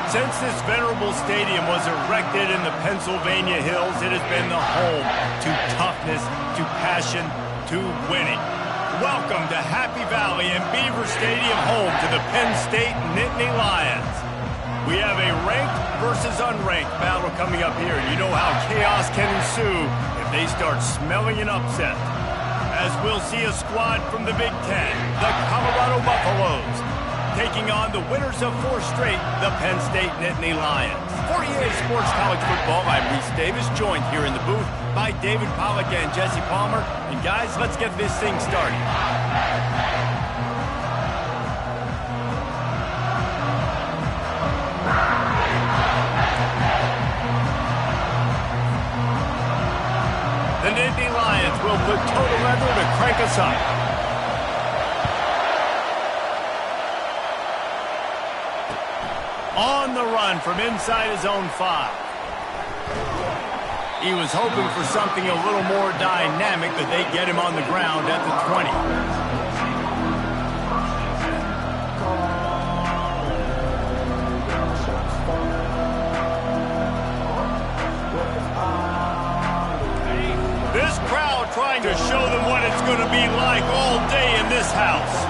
Since this venerable stadium was erected in the Pennsylvania hills, it has been the home to toughness, to passion, to winning. Welcome to Happy Valley and Beaver Stadium, home to the Penn State Nittany Lions. We have a ranked versus unranked battle coming up here. You know how chaos can ensue if they start smelling an upset. As we'll see a squad from the Big Ten, the Colorado Buffaloes, taking on the winners of 4 straight, the Penn State Nittany Lions. For EA Sports College Football, I'm Reese Davis, joined here in the booth by David Pollack and Jesse Palmer. And guys, let's get this thing started. The Nittany Lions will put total leather to crank us up. On the run from inside his own 5. He was hoping for something a little more dynamic, but they get him on the ground at the 20. This crowd trying to show them what it's going to be like all day in this house.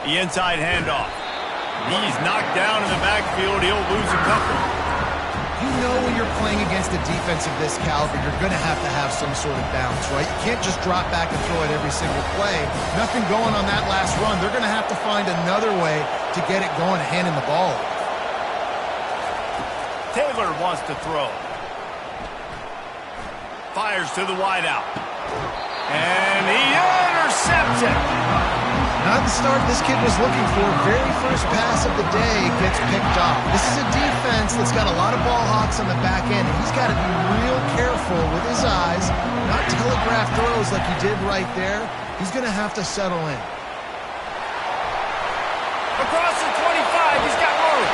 The inside handoff. He's knocked down in the backfield. He'll lose a couple. You know when you're playing against a defense of this caliber, you're going to have some sort of balance, right? You can't just drop back and throw it every single play. Nothing going on that last run. They're going to have to find another way to get it going, handing the ball. Taylor wants to throw. Fires to the wideout. And he intercepts it. Not the start this kid was looking for. Very first pass of the day gets picked off. This is a defense that's got a lot of ball hawks on the back end. He's got to be real careful with his eyes, not telegraph throws like he did right there. He's going to have to settle in. Across the 25, he's got room.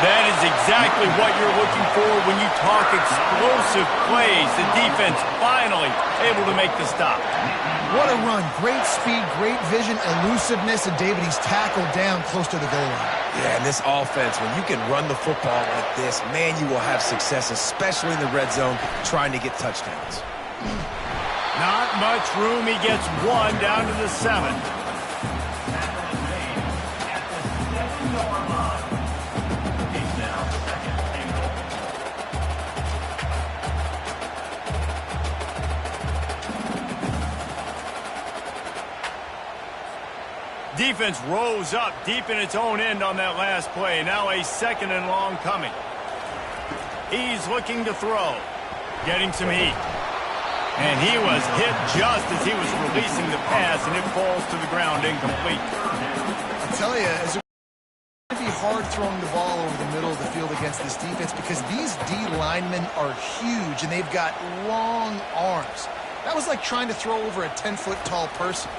That is exactly what you're looking for when you talk explosive plays. The defense finally able to make the stop. What a run. Great speed, great vision, elusiveness, and David, he's tackled down close to the goal line. Yeah, and this offense, when you can run the football like this, man, you will have success, especially in the red zone, trying to get touchdowns. Not much room. He gets 1 down to the 7. Defense rose up deep in its own end on that last play. Now a 2nd and long coming. He's looking to throw. Getting some heat. And he was hit just as he was releasing the pass, and it falls to the ground incomplete. I tell you, it's going to be hard throwing the ball over the middle of the field against this defense because these D linemen are huge, and they've got long arms. That was like trying to throw over a 10-foot tall person.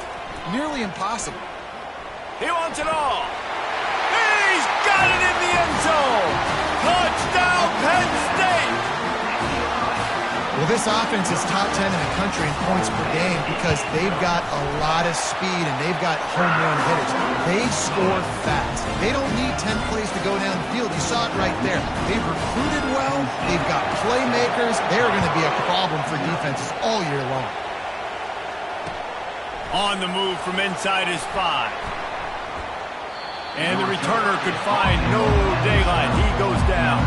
Nearly impossible. He wants it all. He's got it in the end zone. Touchdown, Penn State. Well, this offense is top 10 in the country in points per game because they've got a lot of speed and they've got home run hitters. They score fast. They don't need 10 plays to go down the field. You saw it right there. They've recruited well. They've got playmakers. They're going to be a problem for defenses all year long. On the move from inside his 5. And the returner could find no daylight. He goes down.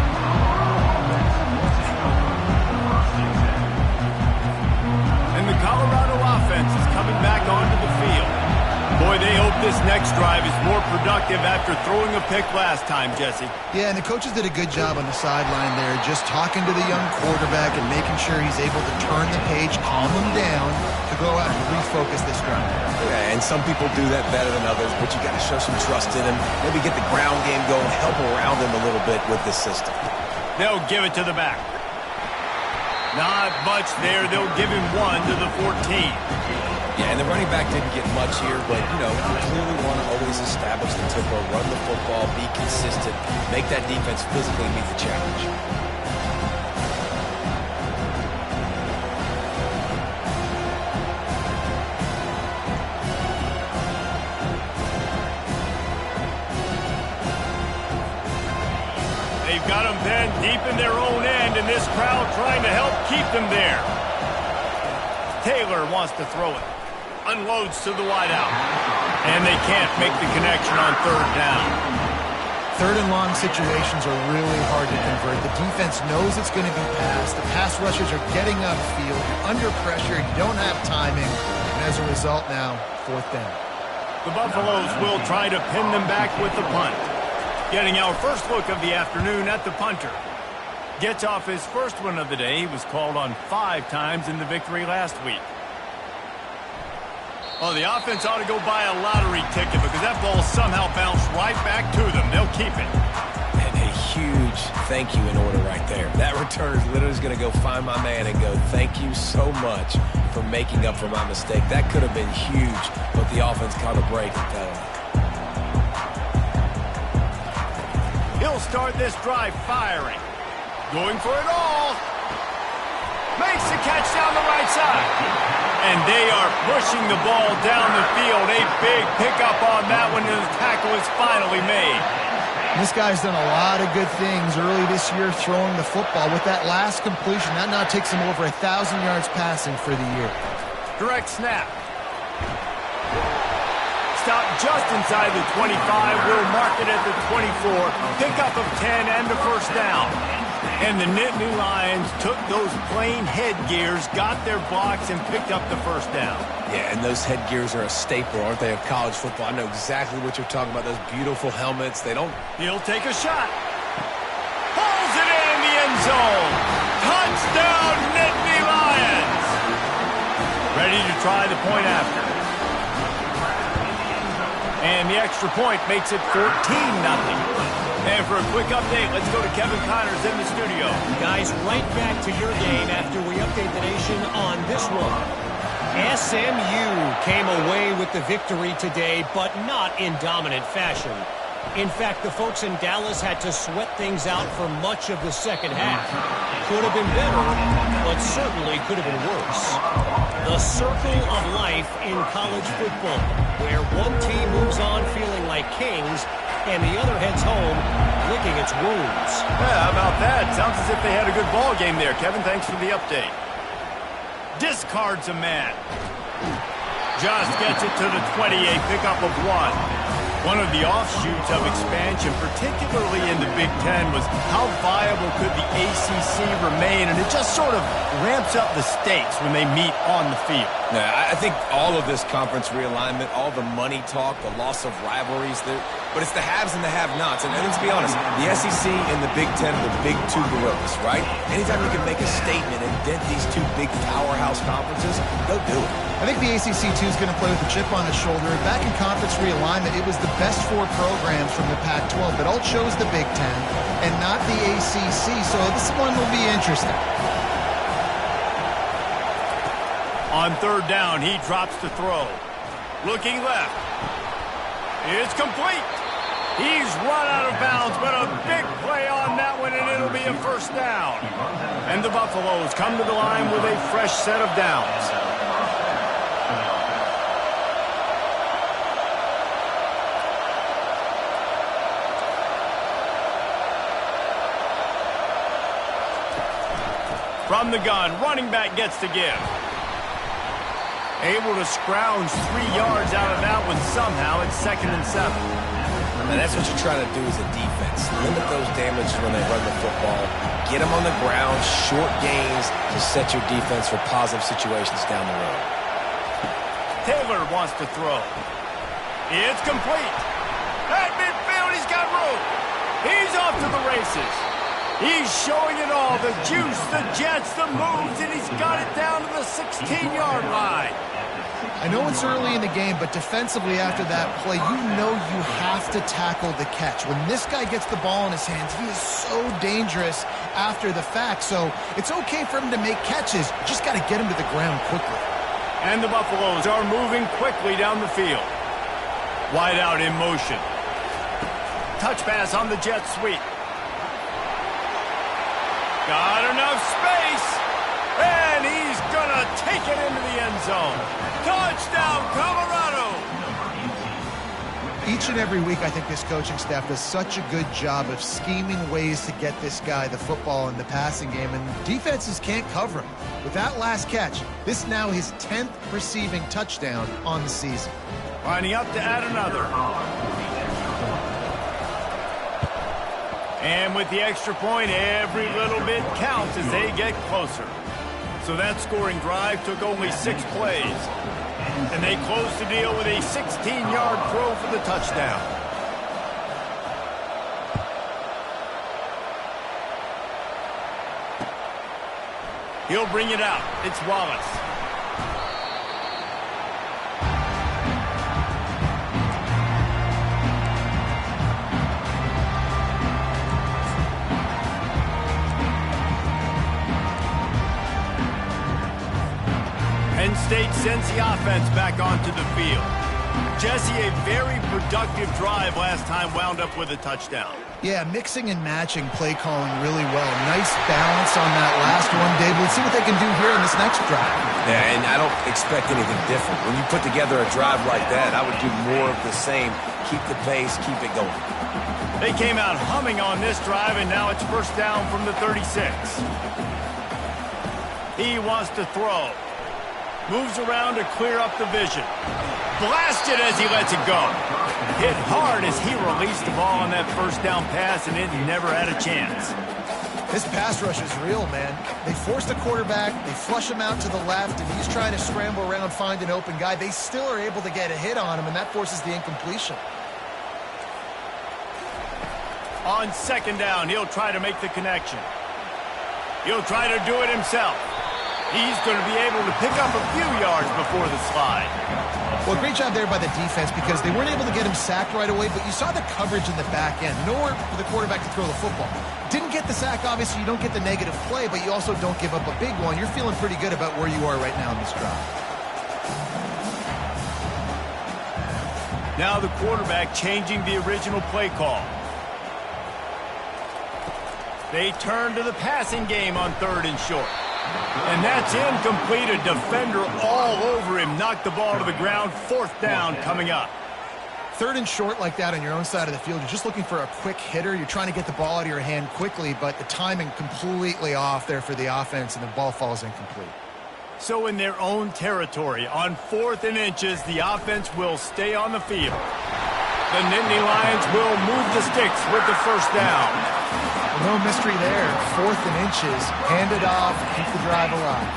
And the Colorado offense is coming back onto the field. Boy, they hope this next drive is more productive after throwing a pick last time, Jesse. Yeah, and the coaches did a good job on the sideline there, just talking to the young quarterback and making sure he's able to turn the page, calm him down, to go out and refocus this drive. Yeah, and some people do that better than others, but you got to show some trust in him, maybe get the ground game going, help around him a little bit with this system. They'll give it to the back. Not much there. They'll give him 1 to the 14. Yeah, and the running back didn't get much here, but, you know, you clearly want to always establish the tempo, run the football, be consistent, make that defense physically meet the challenge. They've got them then deep in their own end, and this crowd trying to help keep them there. Taylor wants to throw it. Unloads to the wideout. And they can't make the connection on third down. Third and long situations are really hard to convert. The defense knows it's going to be passed. The pass rushers are getting upfield. You're under pressure. You don't have timing. And as a result now, fourth down. The Buffaloes will try to pin them back with the punt. Getting our first look of the afternoon at the punter. Gets off his first one of the day. He was called on 5 times in the victory last week. Oh, the offense ought to go buy a lottery ticket because that ball somehow bounced right back to them. They'll keep it. And a huge thank you in order right there. That returner is literally going to go find my man and go, thank you so much for making up for my mistake. That could have been huge, but the offense caught a break and tell him. He'll start this drive firing. Going for it all. Makes the catch down the right side. And they are pushing the ball down the field. A big pickup on that one, and the tackle is finally made. This guy's done a lot of good things early this year throwing the football. With that last completion, that now takes him over 1,000 yards passing for the year. Direct snap. Stop just inside the 25. We'll mark it at the 24. Pickup of 10 and the first down. And the Nittany Lions took those plain headgears, got their blocks, and picked up the first down. Yeah, and those headgears are a staple, aren't they, of college football? I know exactly what you're talking about, those beautiful helmets. They don't... He'll take a shot. Pulls it in the end zone. Touchdown, Nittany Lions. Ready to try the point after. And the extra point makes it 14-0. And for a quick update, let's go to Kevin Connors in the studio. Guys, right back to your game after we update the nation on this one. SMU came away with the victory today, but not in dominant fashion. In fact, the folks in Dallas had to sweat things out for much of the second half. Could have been better, but certainly could have been worse. The circle of life in college football, where one team moves on feeling like kings, and the other heads home licking its wounds. Yeah, how about that? Sounds as if they had a good ball game there. Kevin, thanks for the update. Discards a man. Just gets it to the 28, pickup of 1. One of the offshoots of expansion, particularly in the Big Ten, was how viable could the ACC remain, and it just sort of ramps up the stakes when they meet on the field. Yeah, I think all of this conference realignment, all the money talk, the loss of rivalries, but it's the haves and the have-nots. And let's be honest, the SEC and the Big Ten are the big two gorillas, right? Anytime you can make a statement and dent these two big powerhouse conferences, go do it. I think the ACC, too, is going to play with a chip on its shoulder. Back in conference realignment, it was the best 4 programs from the Pac-12 that all chose the Big Ten and not the ACC, so this one will be interesting. On third down, he drops to throw. Looking left. It's complete. He's run out of bounds, but a big play on that one, and it'll be a first down. And the Buffaloes come to the line with a fresh set of downs. From the gun, running back gets to give. Able to scrounge 3 yards out of that one somehow. It's 2nd and 7. And that's what you're trying to do as a defense. Limit those damages when they run the football. Get them on the ground, short gains to set your defense for positive situations down the road. Taylor wants to throw. It's complete. At midfield, he's got room. He's off to the races. He's showing it all, the juice, the jets, the moves, and he's got it down to the 16-yard line. I know it's early in the game, but defensively after that play, you know you have to tackle the catch. When this guy gets the ball in his hands, he is so dangerous after the fact. So it's okay for him to make catches. Just got to get him to the ground quickly. And the Buffaloes are moving quickly down the field. Wide out in motion. Touch pass on the jet sweep. Got enough space. And he's going to take it into the end zone. Touchdown, Colorado. Each and every week, I think this coaching staff does such a good job of scheming ways to get this guy the football in the passing game, and defenses can't cover him. With that last catch, this is now his 10th receiving touchdown on the season. Lining up to add another. And with the extra point, every little bit counts as they get closer. So that scoring drive took only 6 plays. And they closed the deal with a 16-yard throw for the touchdown. He'll bring it out. It's Wallace. Penn State sends the offense back onto the field. Jesse, a very productive drive last time wound up with a touchdown. Yeah, mixing and matching play calling really well. Nice balance on that last one, Dave. Let's see what they can do here in this next drive. Yeah, and I don't expect anything different. When you put together a drive like that, I would do more of the same. Keep the pace, keep it going. They came out humming on this drive, and now it's first down from the 36. He wants to throw. Moves around to clear up the vision. Blasted as he lets it go. Hit hard as he released the ball on that first down pass, and it never had a chance. This pass rush is real, man. They force the quarterback, they flush him out to the left, and he's trying to scramble around, find an open guy. They still are able to get a hit on him, and that forces the incompletion. On second down, he'll try to make the connection. He'll try to do it himself. He's going to be able to pick up a few yards before the slide. Well, great job there by the defense because they weren't able to get him sacked right away, but you saw the coverage in the back end. Nowhere for the quarterback to throw the football. Didn't get the sack, obviously. You don't get the negative play, but you also don't give up a big one. You're feeling pretty good about where you are right now in this drive. Now the quarterback changing the original play call. They turn to the passing game on 3rd and short. And that's incomplete. A defender all over him. Knocked the ball to the ground. 4th down coming up. 3rd and short like that on your own side of the field. You're just looking for a quick hitter. You're trying to get the ball out of your hand quickly, but the timing completely off there for the offense, and the ball falls incomplete. So in their own territory, on 4th and inches, the offense will stay on the field. The Nittany Lions will move the sticks with the first down. No mystery there. 4th and inches. Hand it off. Keep the drive alive.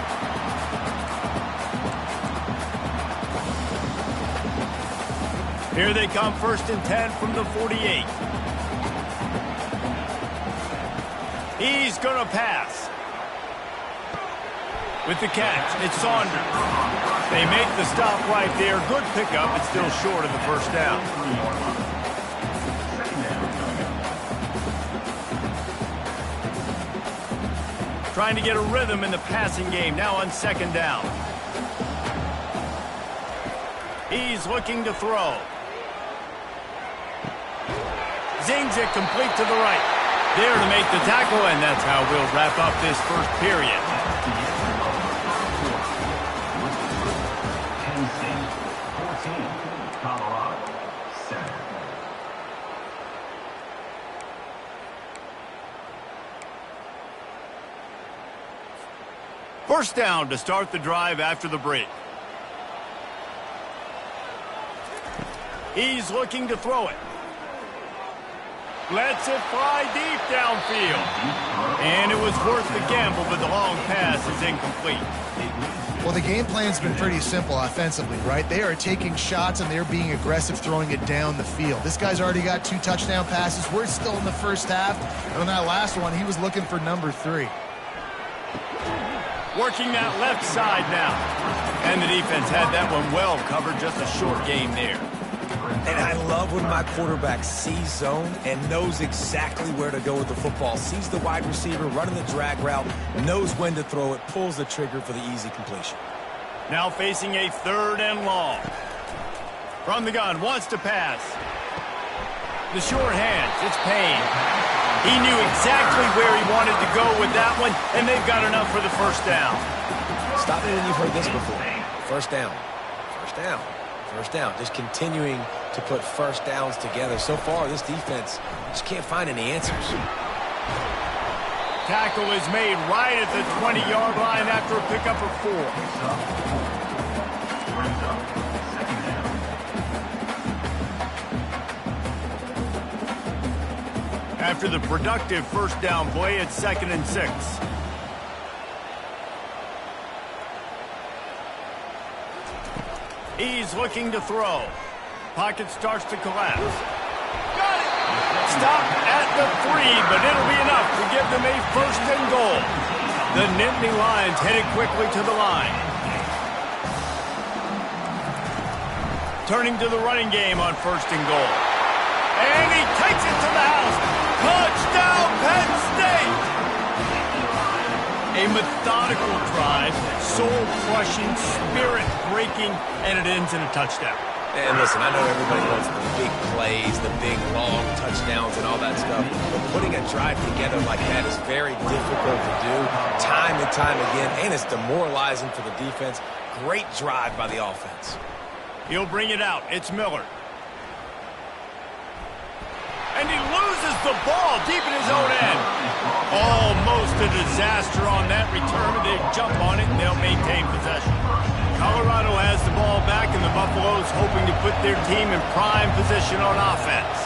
Here they come, 1st and 10 from the 48. He's going to pass. With the catch, it's Saunders. They make the stop right there. Good pickup. It's still short of the first down. Trying to get a rhythm in the passing game, now on 2nd down. He's looking to throw. Zings it complete to the right. There to make the tackle, and that's how we'll wrap up this first period. First down to start the drive after the break. He's looking to throw it. Lets it fly deep downfield. And it was worth the gamble, but the long pass is incomplete. Well, the game plan's been pretty simple offensively, right? They are taking shots, and they're being aggressive, throwing it down the field. This guy's already got 2 touchdown passes. We're still in the first half. And on that last one, he was looking for number 3. Working that left side now. And the defense had that one well covered, just a short game there. And I love when my quarterback sees zone and knows exactly where to go with the football. Sees the wide receiver running the drag route, knows when to throw it, pulls the trigger for the easy completion. Now facing a 3rd and long. From the gun, wants to pass. The short hands, it's Penn. He knew exactly where he wanted to go with that one, and they've got enough for the first down. Stop me when you've heard this before. First down. First down. First down. Just continuing to put first downs together. So far, this defense just can't find any answers. Tackle is made right at the 20-yard line after a pickup of 4. After the productive first down play, it's 2nd and 6. He's looking to throw. Pocket starts to collapse. Got it! Stop at the 3, but it'll be enough to give them a 1st and goal. The Nittany Lions headed quickly to the line. Turning to the running game on 1st and goal. And he takes it to the house. Touchdown, Penn State! A methodical drive, soul-crushing, spirit-breaking, and it ends in a touchdown. And listen, I know everybody wants the big plays, the big, long touchdowns and all that stuff, but putting a drive together like that is very difficult to do time and time again, and it's demoralizing for the defense. Great drive by the offense. He'll bring it out. It's Miller. And he loses the ball deep in his own end. Almost a disaster on that return. They jump on it, and they'll maintain possession. Colorado has the ball back, and the Buffaloes hoping to put their team in prime position on offense.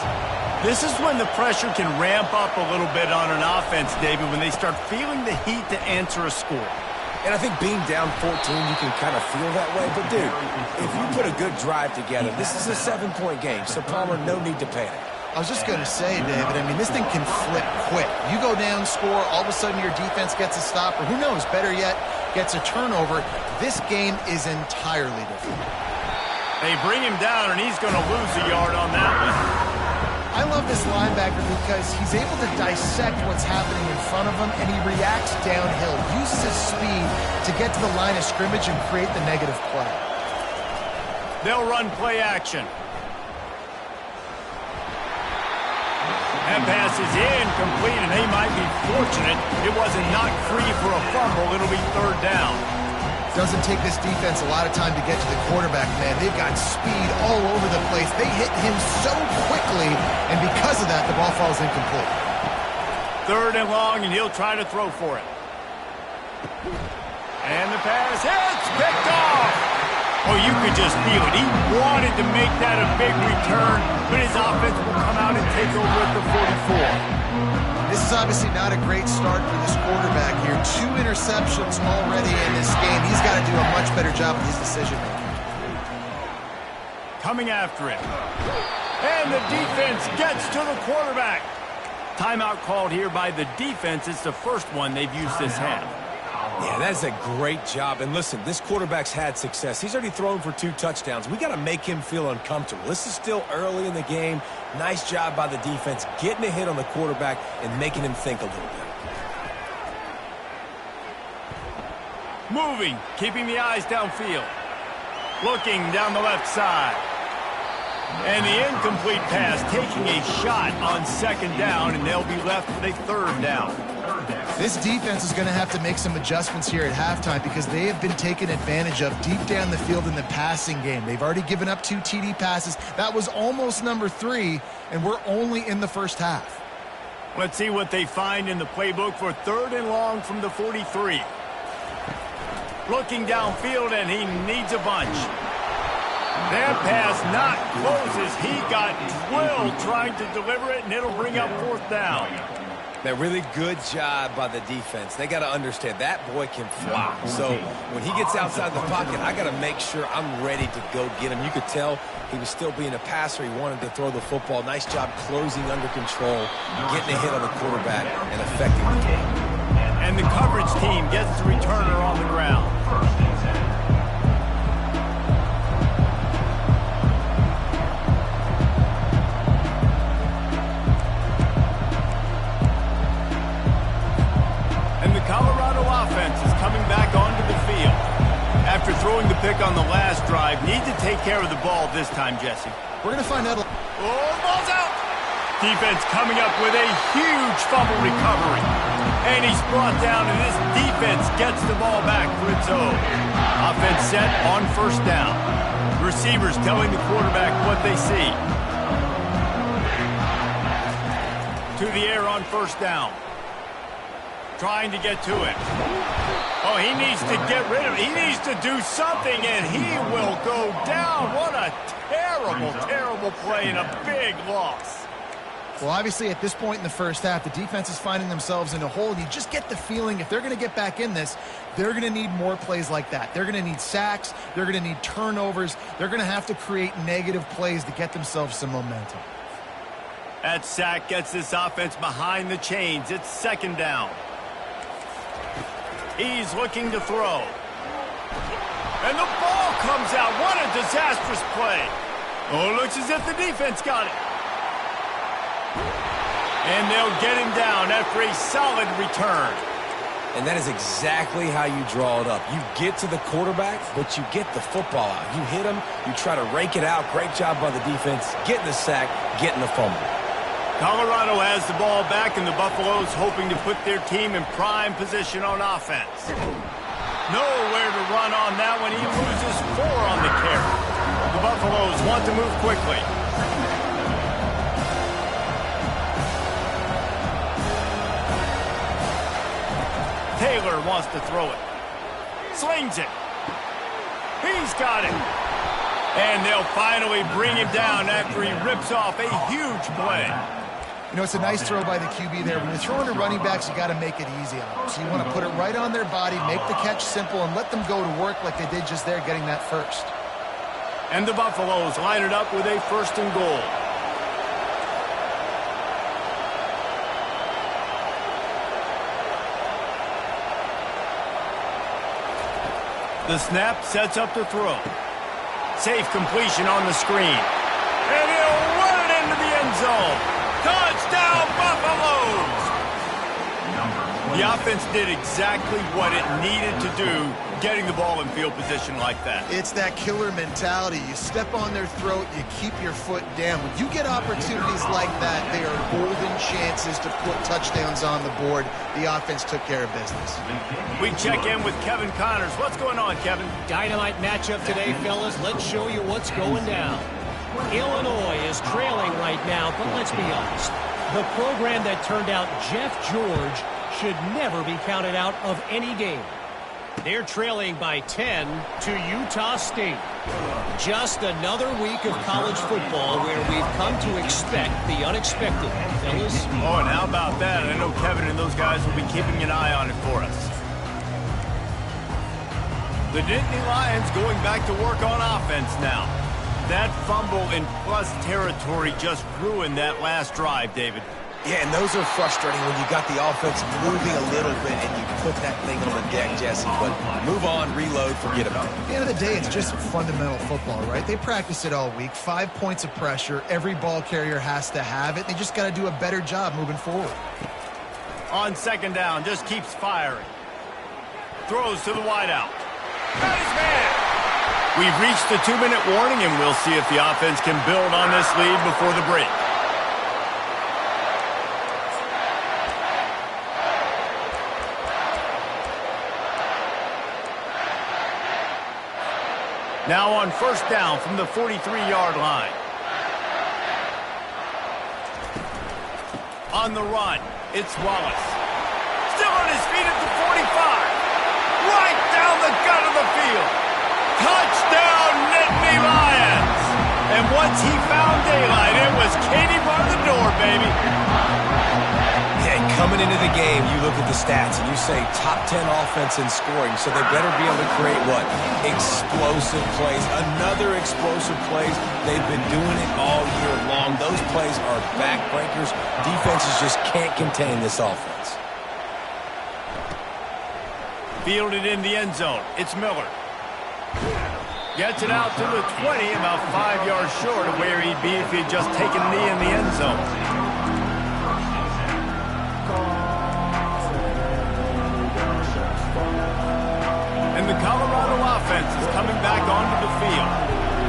This is when the pressure can ramp up a little bit on an offense, David, when they start feeling the heat to answer a score. And I think being down 14, you can kind of feel that way. But, dude, if you put a good drive together, this is a 7-point game, so Palmer, no need to panic. I was just going to say, David, I mean, this thing can flip quick. You go down, score, all of a sudden your defense gets a stop, or who knows, better yet, gets a turnover. This game is entirely different. They bring him down, and he's going to lose a yard on that one. I love this linebacker because he's able to dissect what's happening in front of him, and he reacts downhill, uses his speed to get to the line of scrimmage and create the negative play. They'll run play action. That pass is incomplete, and they might be fortunate it wasn't knocked free for a fumble. It'll be 3rd down. Doesn't take this defense a lot of time to get to the quarterback, man. They've got speed all over the place. They hit him so quickly, and because of that, the ball falls incomplete. 3rd and long, and he'll try to throw for it. And the pass hits, picked off. Oh, you could just feel it. He wanted to make that a big return, but his offense will come out and take over at the 44. This is obviously not a great start for this quarterback here. 2 interceptions already in this game. He's got to do a much better job with his decision-making. Coming after it. And the defense gets to the quarterback. Timeout called here by the defense. It's the first one they've used this half. Yeah, that's a great job. And listen, this quarterback's had success. He's already thrown for 2 touchdowns. We got to make him feel uncomfortable. This is still early in the game. Nice job by the defense, getting a hit on the quarterback and making him think a little bit. Moving, keeping the eyes downfield. Looking down the left side. And the incomplete pass taking a shot on 2nd down, and they'll be left with a 3rd down. This defense is going to have to make some adjustments here at halftime because they have been taken advantage of deep down the field in the passing game. They've already given up 2 TD passes. That was almost number 3, and we're only in the first half. Let's see what they find in the playbook for 3rd and long from the 43. Looking downfield, and he needs a bunch. That pass not closes. He got drilled trying to deliver it, and it'll bring up 4th down. That really good job by the defense. They got to understand that boy can fly. So when he gets outside the pocket, I got to make sure I'm ready to go get him. You could tell he was still being a passer. He wanted to throw the football. Nice job closing under control, getting a hit on the quarterback, and affecting the game. And the coverage team gets the returner on the ground. Colorado offense is coming back onto the field. After throwing the pick on the last drive, need to take care of the ball this time, Jesse. We're going to find out. Oh, ball's out! Defense coming up with a huge fumble recovery. And he's brought down, and this defense gets the ball back for its own. Offense set on 1st down. Receivers telling the quarterback what they see. To the air on first down. Trying to get to it. Oh, he needs to get rid of it. He needs to do something, and he will go down. What a terrible, terrible play and a big loss. Well, obviously, at this point in the first half, the defense is finding themselves in a hole. And you just get the feeling if they're going to get back in this, they're going to need more plays like that. They're going to need sacks. They're going to need turnovers. They're going to have to create negative plays to get themselves some momentum. That sack gets this offense behind the chains. It's second down. He's looking to throw. And the ball comes out. What a disastrous play. Oh, it looks as if the defense got it. And they'll get him down after a solid return. And that is exactly how you draw it up. You get to the quarterback, but you get the football out. You hit him, you try to rake it out. Great job by the defense. Getting the sack, getting the fumble. Colorado has the ball back, and the Buffaloes hoping to put their team in prime position on offense. Nowhere to run on that one. He loses 4 on the carry. The Buffaloes want to move quickly. Taylor wants to throw it. Slings it. He's got it. And they'll finally bring him down after he rips off a huge play. You know, it's a nice throw by the QB there. When you're throwing to running backs, you got to make it easy on them. So you want to put it right on their body, make the catch simple, and let them go to work like they did just there, getting that first. And the Buffaloes line it up with a first and goal. The snap sets up the throw. Safe completion on the screen. And he'll run it into the end zone. Touchdown, Buffaloes! The offense did exactly what it needed to do, getting the ball in field position like that. It's that killer mentality. You step on their throat, you keep your foot down. When you get opportunities like that, they are golden chances to put touchdowns on the board. The offense took care of business. We check in with Kevin Connors. What's going on, Kevin? Dynamite matchup today, fellas. Let's show you what's going down. Illinois is trailing right now, but let's be honest. The program that turned out Jeff George should never be counted out of any game. They're trailing by 10 to Utah State. Just another week of college football where we've come to expect the unexpected, fellas. Oh, and how about that? I know Kevin and those guys will be keeping an eye on it for us. The Nittany Lions going back to work on offense now. That fumble in plus territory just ruined that last drive, David. Yeah, and those are frustrating when you got the offense moving a little bit and you put that thing on the deck, Jesse. But move on, reload, forget about it. At the end of the day, it's just fundamental football, right? They practice it all week. 5 points of pressure. Every ball carrier has to have it. They just got to do a better job moving forward. On second down, just keeps firing. Throws to the wideout. Got his man. We've reached the 2-minute warning, and we'll see if the offense can build on this lead before the break. Now on first down from the 43-yard line. On the run, it's Wallace. Still on his feet at the 45. Right down the gut of the field. Touchdown, Nittany Lions. And once he found daylight, it was Katie bar the door, baby. Yeah, coming into the game, you look at the stats and you say top 10 offense in scoring, so they better be able to create what? Explosive plays. Another explosive plays. They've been doing it all year long. Those plays are backbreakers. Defenses just can't contain this offense. Fielded in the end zone. It's Miller. Gets it out to the 20, about 5 yards short of where he'd be if he had just taken a knee in the end zone. And the Colorado offense is coming back onto the field.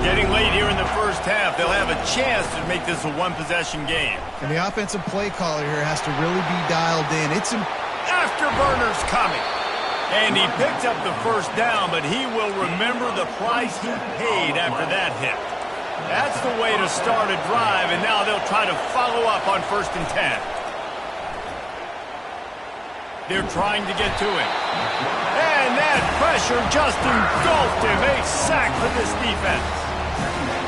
Getting late here in the first half, they'll have a chance to make this a one-possession game. And the offensive play caller here has to really be dialed in. It's Afterburners coming. And he picked up the first down, but he will remember the price he paid after that hit. That's the way to start a drive, and now they'll try to follow up on 1st and 10. They're trying to get to him. And that pressure just engulfed him. A sack for this defense.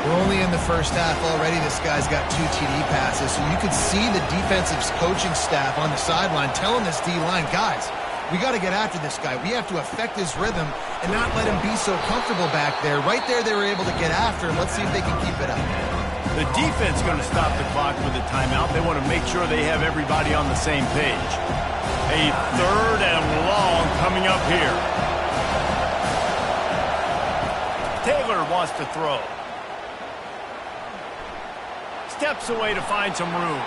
We're only in the first half already. This guy's got 2 TD passes, so you could see the defensive coaching staff on the sideline telling this D-line, guys, we got to get after this guy. We have to affect his rhythm and not let him be so comfortable back there. Right there, they were able to get after him. Let's see if they can keep it up. The defense is going to stop the clock with a timeout. They want to make sure they have everybody on the same page. A 3rd and long coming up here. Taylor wants to throw. Steps away to find some room.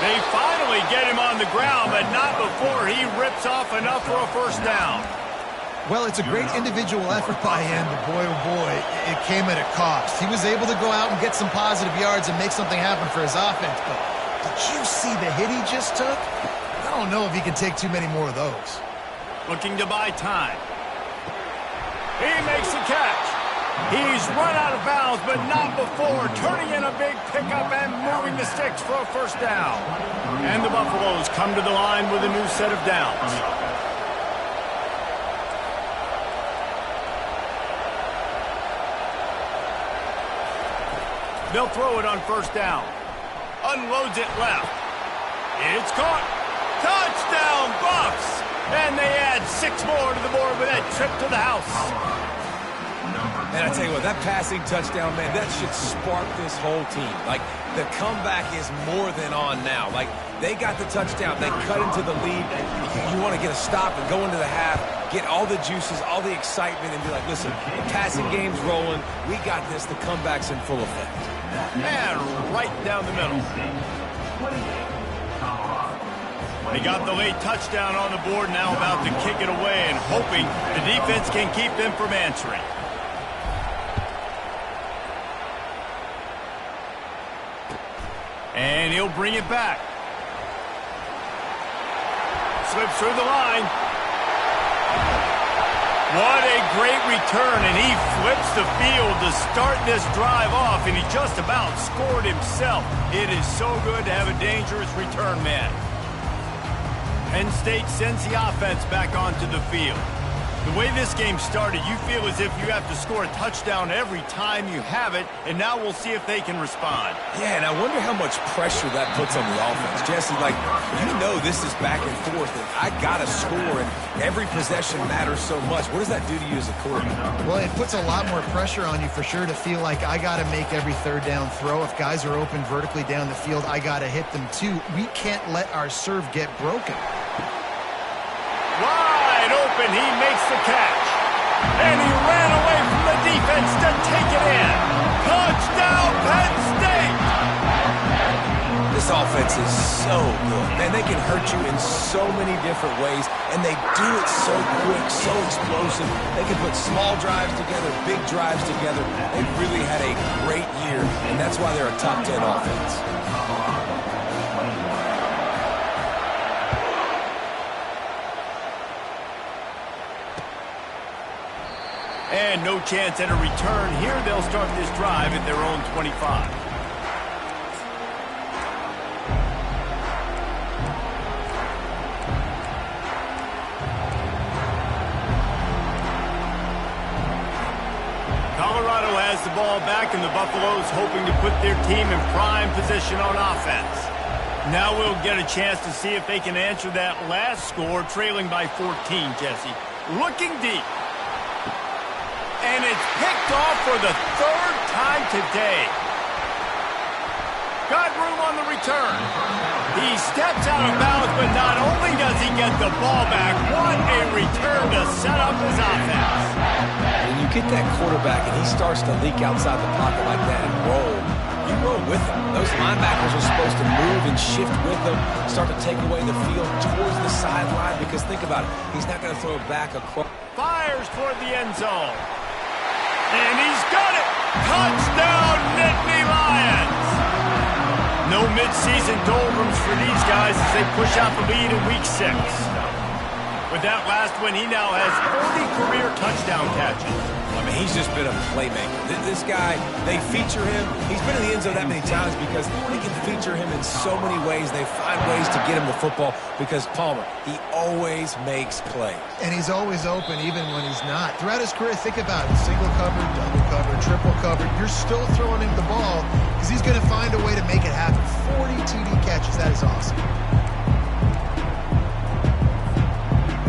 They finally get him on the ground, but not before he rips off enough for a first down. Well, it's a great individual effort by him, but boy, oh boy, it came at a cost. He was able to go out and get some positive yards and make something happen for his offense, but did you see the hit he just took? I don't know if he can take too many more of those. Looking to buy time. He makes the catch. He's run out of bounds, but not before turning in a big pickup and moving the sticks for a first down. And the Buffaloes come to the line with a new set of downs. They'll throw it on 1st down. Unloads it left. It's caught. Touchdown, Buffs! And they add 6 more to the board with that trip to the house. And I tell you what, that passing touchdown, man, that should spark this whole team. Like, the comeback is more than on now. Like, they got the touchdown. They cut into the lead. You want to get a stop and go into the half, get all the juices, all the excitement, and be like, listen, the passing game's rolling. We got this. The comeback's in full effect. And right down the middle. They got the late touchdown on the board, now about to kick it away and hoping the defense can keep them from answering. And he'll bring it back. Slips through the line. What a great return, and he flips the field to start this drive off, and he just about scored himself. It is so good to have a dangerous return man. Penn State sends the offense back onto the field. The way this game started, you feel as if you have to score a touchdown every time you have it, and now we'll see if they can respond. Yeah, and I wonder how much pressure that puts on the offense. Jesse, like, you know this is back and forth, and I got to score, and every possession matters so much. What does that do to you as a quarterback? Well, it puts a lot more pressure on you for sure to feel like I got to make every 3rd down throw. If guys are open vertically down the field, I got to hit them too. We can't let our serve get broken. Wide open, he makes the catch. And he ran away from the defense to take it in. Touchdown, Penn State! This offense is so good. Man, they can hurt you in so many different ways, and they do it so quick, so explosive. They can put small drives together, big drives together. They've really had a great year, and that's why they're a top 10 offense. And no chance at a return here. They'll start this drive at their own 25. Colorado has the ball back, and the Buffaloes hoping to put their team in prime position on offense. Now we'll get a chance to see if they can answer that last score, trailing by 14, Jesse. Looking deep. And it's picked off for the 3rd time today. Got room on the return. He steps out of bounds, but not only does he get the ball back, what a return to set up his offense. When you get that quarterback and he starts to leak outside the pocket like that and roll, you roll with him. Those linebackers are supposed to move and shift with him, start to take away the field towards the sideline, because think about it, he's not going to throw it back across. Fires toward the end zone. And he's got it! Touchdown, Nittany Lions! No midseason doldrums for these guys as they push out the lead in Week 6. With that last one, he now has 40 career touchdown catches. I mean, he's just been a playmaker. This guy, they feature him. He's been in the end zone that many times because they can feature him in so many ways. They find ways to get him the football because Palmer, he always makes plays. And he's always open even when he's not. Throughout his career, think about it. Single covered, double covered, triple covered. You're still throwing him the ball because he's going to find a way to make it happen. 40 TD catches. That is awesome.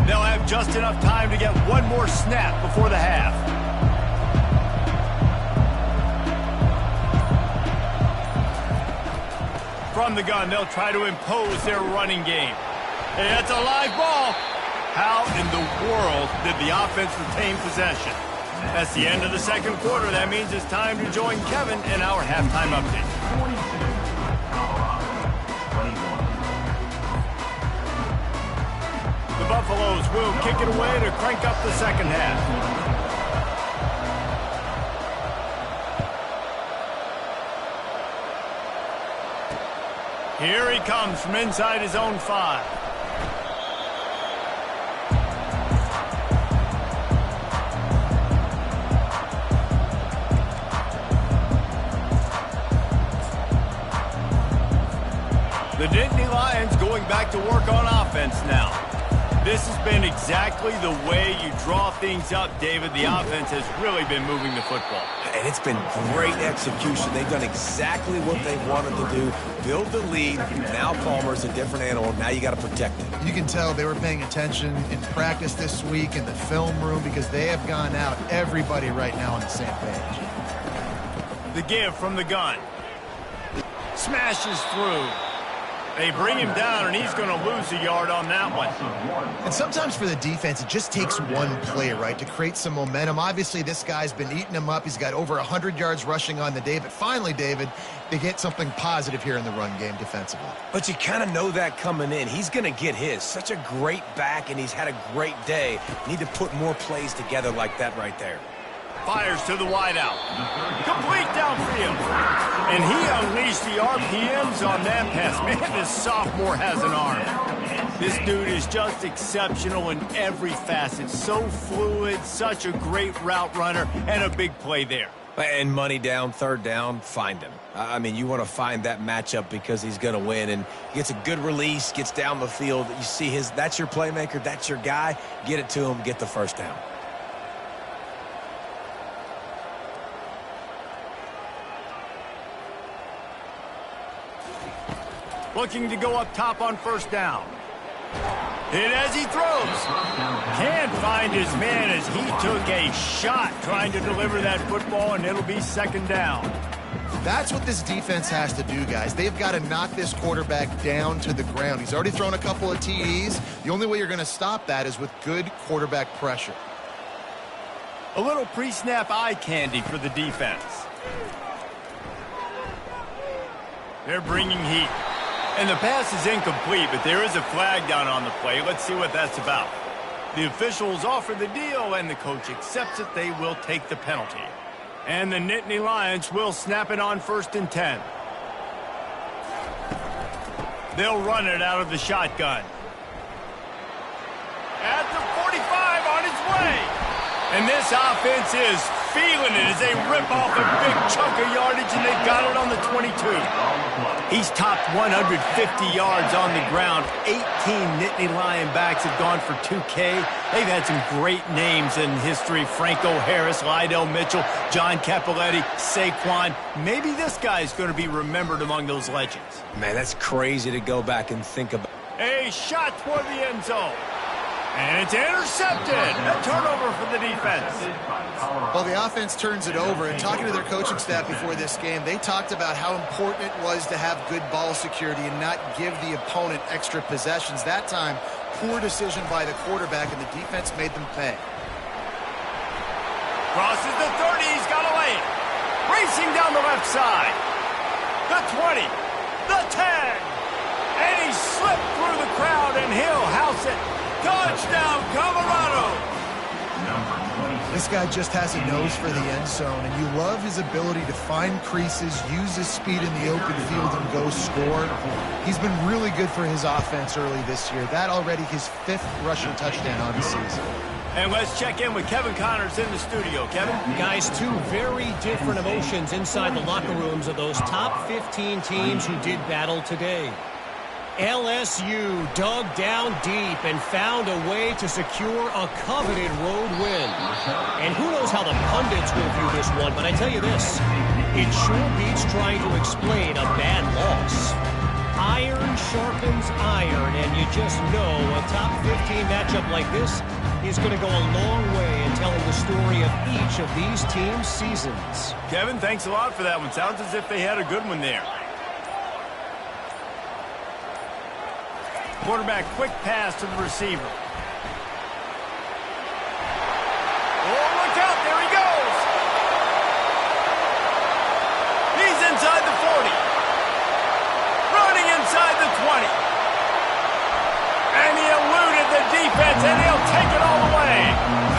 They'll have just enough time to get one more snap before the half. From the gun, they'll try to impose their running game. Hey, that's a live ball. How in the world did the offense retain possession? That's the end of the second quarter. That means it's time to join Kevin in our halftime update. The Buffaloes will kick it away to crank up the second half. Here he comes from inside his own 5. The Nittany Lions going back to work on offense now. This has been exactly the way you draw things up, David. The offense has really been moving the football. And it's been great execution. They've done exactly what they wanted to do. Build the lead. Now Palmer's a different animal. Now you got to protect it. You can tell they were paying attention in practice this week in the film room because they have gone out, everybody right now on the same page. The give from the gun. Smashes through. They bring him down, and he's going to lose a yard on that one. And sometimes for the defense, it just takes one play, right, to create some momentum. Obviously, this guy's been eating him up. He's got over 100 yards rushing on the day. But finally, David, they get something positive here in the run game defensively. But you kind of know that coming in. He's going to get his. Such a great back, and he's had a great day. You need to put more plays together like that right there. Fires to the wideout. Complete downfield. And he unleashed the RPMs on that pass. Man, this sophomore has an arm. This dude is just exceptional in every facet. So fluid, such a great route runner, and a big play there. And money down, third down, find him. I mean, you want to find that matchup because he's going to win. And gets a good release, gets down the field. You see that's your playmaker, that's your guy. Get it to him, get the first down. Looking to go up top on first down. Hit as he throws. Can't find his man as he took a shot trying to deliver that football, and it'll be second down. That's what this defense has to do, guys. They've got to knock this quarterback down to the ground. He's already thrown a couple of TDs. The only way you're going to stop that is with good quarterback pressure. A little pre-snap eye candy for the defense. They're bringing heat. And the pass is incomplete, but there is a flag down on the play. Let's see what that's about. The officials offer the deal, and the coach accepts it. They will take the penalty. And the Nittany Lions will snap it on 1st and 10. They'll run it out of the shotgun. At the 45 on its way. And this offense is feeling it as they rip off a big chunk of yardage, and they got it on the 22. He's topped 150 yards on the ground. 18 Nittany Lion backs have gone for 2K. They've had some great names in history. Franco Harris, Lydell Mitchell, John Cappelletti, Saquon. Maybe this guy's going to be remembered among those legends. Man, that's crazy to go back and think about. A shot toward the end zone. And it's intercepted. A turnover for the defense. Well, the offense turns it over, and talking to their coaching staff before this game, they talked about how important it was to have good ball security and not give the opponent extra possessions. That time, poor decision by the quarterback, and the defense made them pay. Crosses the 30. He's got away. Racing down the left side. The 20. The 10. And he slipped through the crowd, and he'll house it. Touchdown, Colorado. This guy just has a nose for the end zone, and you love his ability to find creases, use his speed in the open field, and go score. He's been really good for his offense early this year. That already his 5th rushing touchdown on the season. And let's check in with Kevin Connors in the studio. Kevin? Guys, two very different emotions inside the locker rooms of those top 15 teams who did battle today. LSU dug down deep and found a way to secure a coveted road win. And who knows how the pundits will view this one, but I tell you this, it sure beats trying to explain a bad loss. Iron sharpens iron, and you just know a top 15 matchup like this is going to go a long way in telling the story of each of these teams' seasons. Kevin, thanks a lot for that one. Sounds as if they had a good one there. Quarterback, quick pass to the receiver. Oh, look out, there he goes. He's inside the 40. Running inside the 20. And he eluded the defense, and he'll take it all the way.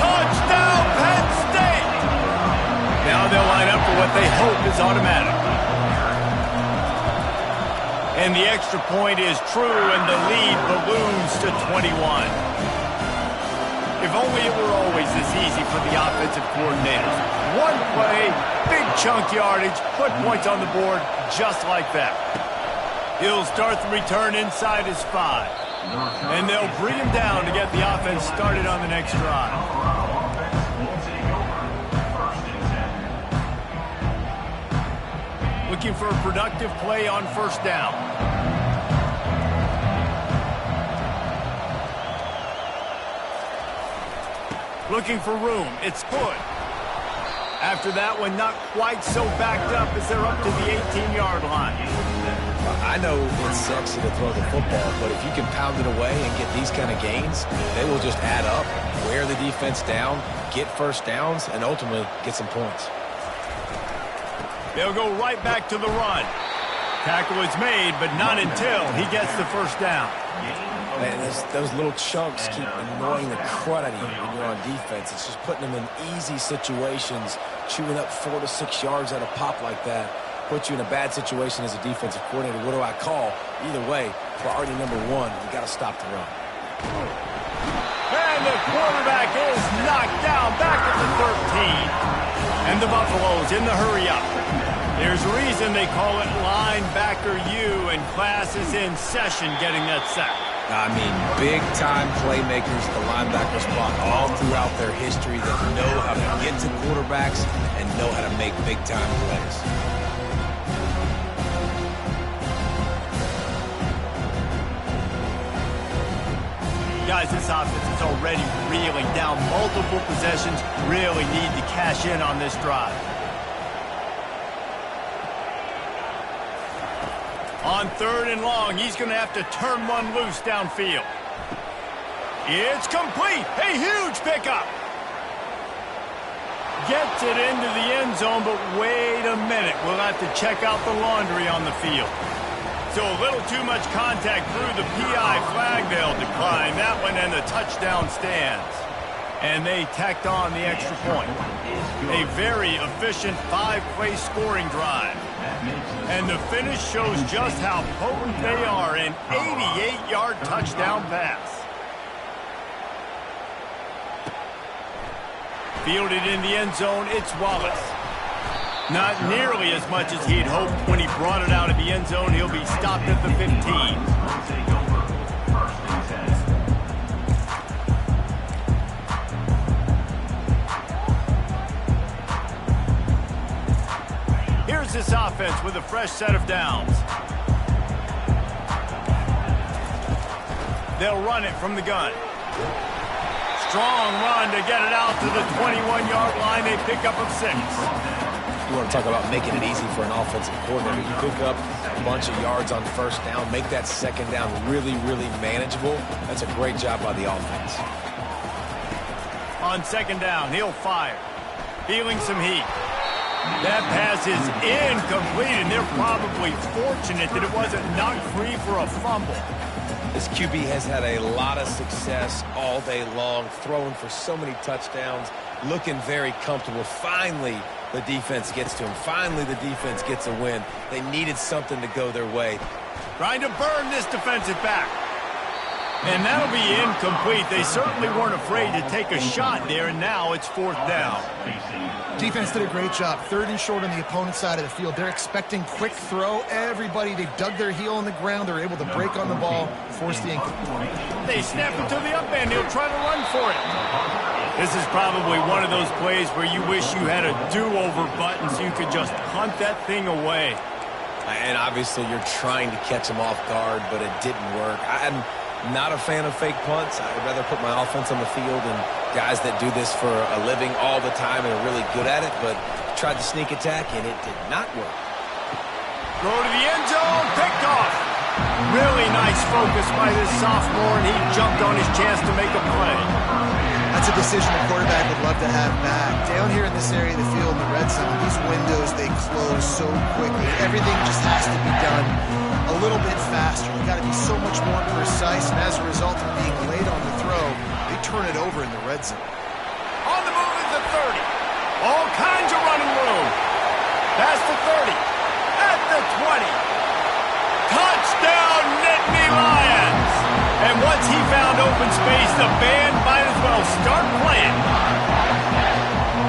Touchdown, Penn State. Now they'll line up for what they hope is automatic. And the extra point is true, and the lead balloons to 21. If only it were always this easy for the offensive coordinators. One play, big chunk yardage, put points on the board just like that. He'll start the return inside his 5. And they'll bring him down to get the offense started on the next drive. Looking for a productive play on first down. Looking for room. It's good. After that one, not quite so backed up as they're up to the 18-yard line. I know it's sexy to throw the football, but if you can pound it away and get these kind of gains, they will just add up, wear the defense down, get first downs, and ultimately get some points. They'll go right back to the run. Tackle is made, but not until he gets the first down. Man, those little chunks keep annoying the crud out of you when you're on defense. It's just putting them in easy situations, chewing up 4 to 6 yards at a pop like that. Put you in a bad situation as a defensive coordinator. What do I call? Either way, priority number 1, you got to stop the run. And the quarterback is knocked down back at the 13. And the Buffaloes in the hurry up. There's a reason they call it linebacker U, and class is in session getting that sack. I mean, big-time playmakers, the linebacker spot all throughout their history that know how to get to quarterbacks and know how to make big-time plays. Guys, this offense is already reeling down multiple possessions. Really need to cash in on this drive. On 3rd and long, he's going to have to turn one loose downfield. It's complete. A huge pickup. Gets it into the end zone, but wait a minute. We'll have to check out the laundry on the field. So a little too much contact through the PI flag. They'll decline that one, and the touchdown stands. And they tacked on the extra point. A very efficient 5-play scoring drive. And the finish shows just how potent they are. An 88-yard touchdown pass. Fielded in the end zone, it's Wallace. Not nearly as much as he'd hoped when he brought it out of the end zone. He'll be stopped at the 15. Here's this offense with a fresh set of downs. They'll run it from the gun. Strong run to get it out to the 21-yard line. They pick up of 6. You want to talk about making it easy for an offensive coordinator. You pick up a bunch of yards on first down, make that second down really, really manageable. That's a great job by the offense. On 2nd down, he'll fire. Feeling some heat. That pass is incomplete, and they're probably fortunate that it wasn't knocked free for a fumble. This QB has had a lot of success all day long, throwing for so many touchdowns. looking very comfortable. Finally, the defense gets to him. Finally, the defense gets a win. They needed something to go their way. Trying to burn this defensive back. And that'll be incomplete. They certainly weren't afraid to take a shot there, and now it's 4th down. Defense did a great job. 3rd and short on the opponent's side of the field. They're expecting quick throw. Everybody, they dug their heel on the ground. They're able to break on the ball, force the incomplete. They snap it to the up end. He'll try to run for it. This is probably one of those plays where you wish you had a do-over button so you could just punt that thing away. And obviously you're trying to catch him off guard, but it didn't work. I'm not a fan of fake punts. I'd rather put my offense on the field and guys that do this for a living all the time and are really good at it, but tried to sneak attack, and it did not work. Throw to the end zone, picked off. Really nice focus by this sophomore, and he jumped on his chance to make a play. That's a decision the quarterback would love to have back. Down here in this area of the field in the red zone, these windows, they close so quickly. Everything just has to be done a little bit faster. You've got to be so much more precise, and as a result of being late on the throw, they turn it over in the red zone. On the move at the 30. All kinds of running room. Past the 30. At the 20. Touchdown, Nittany Lions! And once he found open space, the band might as well start playing.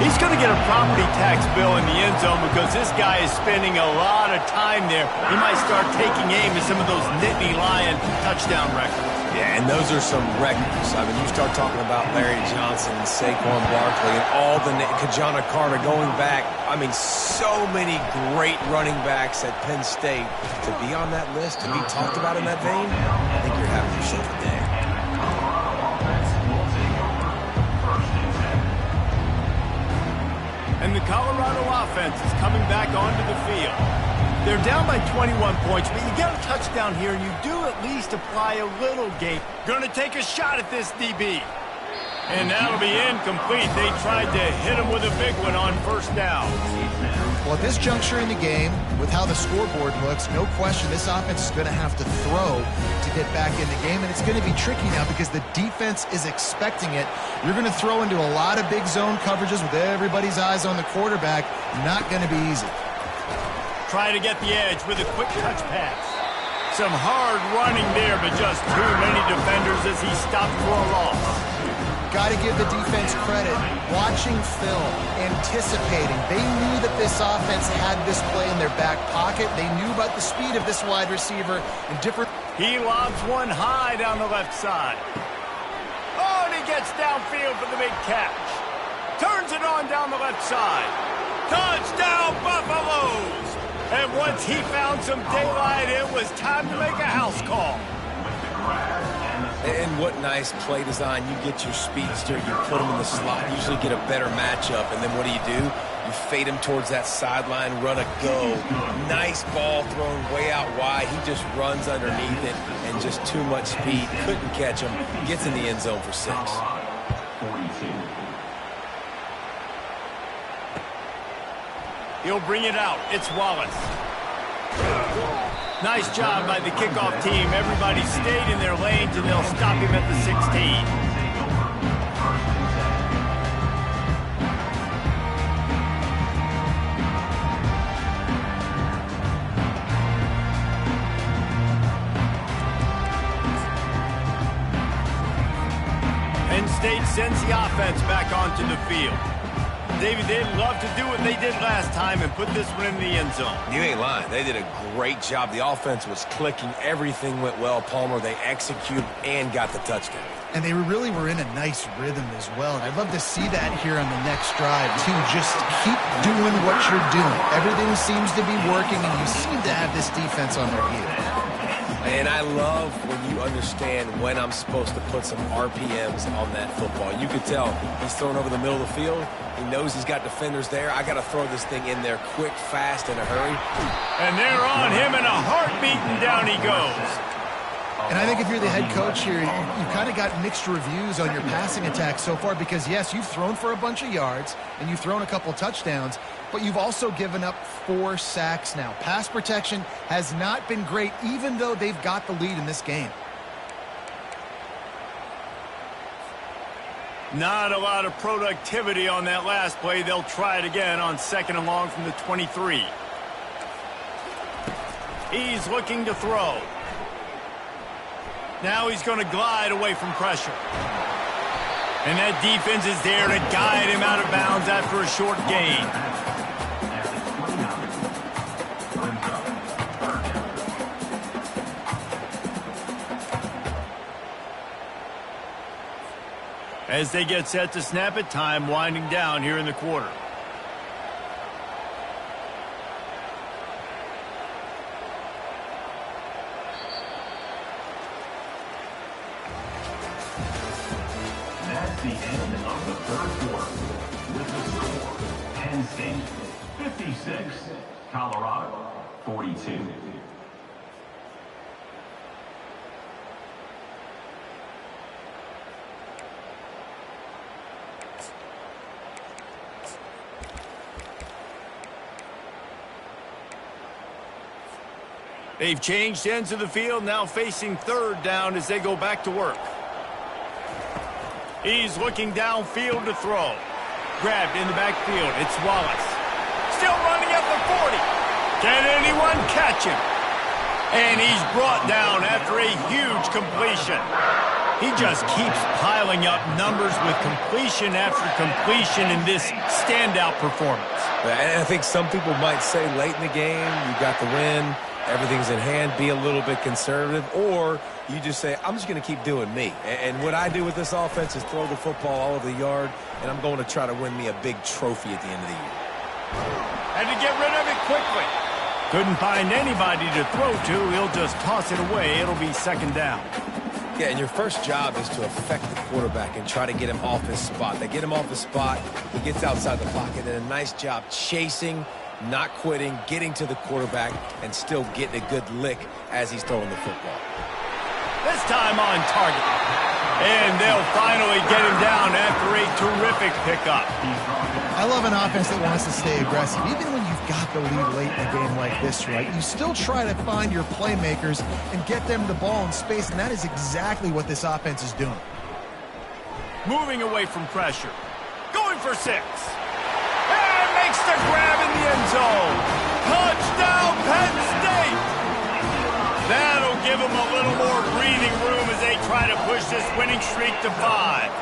He's going to get a property tax bill in the end zone because this guy is spending a lot of time there. He might start taking aim at some of those Nittany Lion touchdown records. Yeah, and those are some records. I mean, you start talking about Larry Johnson, Saquon Barkley, and all the Kajana Carter going back. I mean, so many great running backs at Penn State. To be on that list, to be talked about in that vein, I think you're having yourself a day. And the Colorado offense is coming back onto the field. They're down by 21 points, but you get a touchdown here, and you do at least apply a little game. Going to take a shot at this DB. And that'll be incomplete. They tried to hit him with a big one on 1st down. Well, at this juncture in the game, with how the scoreboard looks, no question this offense is going to have to throw to get back in the game, and it's going to be tricky now because the defense is expecting it. You're going to throw into a lot of big zone coverages with everybody's eyes on the quarterback. Not going to be easy. Try to get the edge with a quick touch pass. Some hard running there, but just too many defenders as he stopped for a loss. Got to give the defense credit. Watching film, anticipating. They knew that this offense had this play in their back pocket. They knew about the speed of this wide receiver and different. He lobs one high down the left side. Oh, and he gets downfield for the big catch. Turns it on down the left side. Touchdown, Buffaloes! And once he found some daylight, it was time to make a house call. And what nice play design. You get your speedster, you put him in the slot, usually get a better matchup, and then what do? You fade him towards that sideline, run a go. Nice ball thrown way out wide. He just runs underneath it, and just too much speed. Couldn't catch him. Gets in the end zone for 6. He'll bring it out. It's Wallace. Nice job by the kickoff team. Everybody stayed in their lanes, and they'll stop him at the 16. Penn State sends the offense back onto the field. David, they'd love to do what they did last time and put this one in the end zone. You ain't lying. They did a great job. The offense was clicking. Everything went well. Palmer, they executed and got the touchdown. And they really were in a nice rhythm as well. And I'd love to see that here on the next drive, too. Just keep doing what you're doing. Everything seems to be working, and you seem to have this defense on their heels. And I love when you understand when I'm supposed to put some RPMs on that football. You could tell he's throwing over the middle of the field. He knows he's got defenders there. I got to throw this thing in there quick, fast, in a hurry. And they're on him in a heartbeat, and down he goes. And I think if you're the head coach here, you've kind of got mixed reviews on your passing attack so far because, yes, you've thrown for a bunch of yards and you've thrown a couple touchdowns, but you've also given up 4 sacks now. Pass protection has not been great, even though they've got the lead in this game. Not a lot of productivity on that last play. They'll try it again on 2nd and long from the 23. He's looking to throw. Now he's going to glide away from pressure. And that defense is there to guide him out of bounds after a short gain. As they get set to snap it, time winding down here in the quarter. That's the end of the 3rd quarter. With the score, Penn State 56, Colorado 42. They've changed ends of the field, now facing 3rd down as they go back to work. He's looking downfield to throw. Grabbed in the backfield. It's Wallace. Still running at the 40. Can anyone catch him? And he's brought down after a huge completion. He just keeps piling up numbers with completion after completion in this standout performance. And I think some people might say late in the game, you got the win, everything's in hand, be a little bit conservative, or you just say, I'm just going to keep doing me. And what I do with this offense is throw the football all over the yard, and I'm going to try to win me a big trophy at the end of the year. And to get rid of it quickly. Couldn't find anybody to throw to. He'll just toss it away. It'll be 2nd down. Yeah, and your first job is to affect the quarterback and try to get him off his spot. They get him off his spot, he gets outside the pocket, and a nice job chasing, not quitting, getting to the quarterback, and still getting a good lick as he's throwing the football. This time on target. And they'll finally get him down after a terrific pickup. I love an offense that wants to stay aggressive. Even when you've got the lead late in a game like this, right, you still try to find your playmakers and get them the ball in space, and that is exactly what this offense is doing. Moving away from pressure. Going for 6. And makes the grab in the end zone. Touchdown, Penn State! That'll give them a little more breathing room as they try to push this winning streak to 5.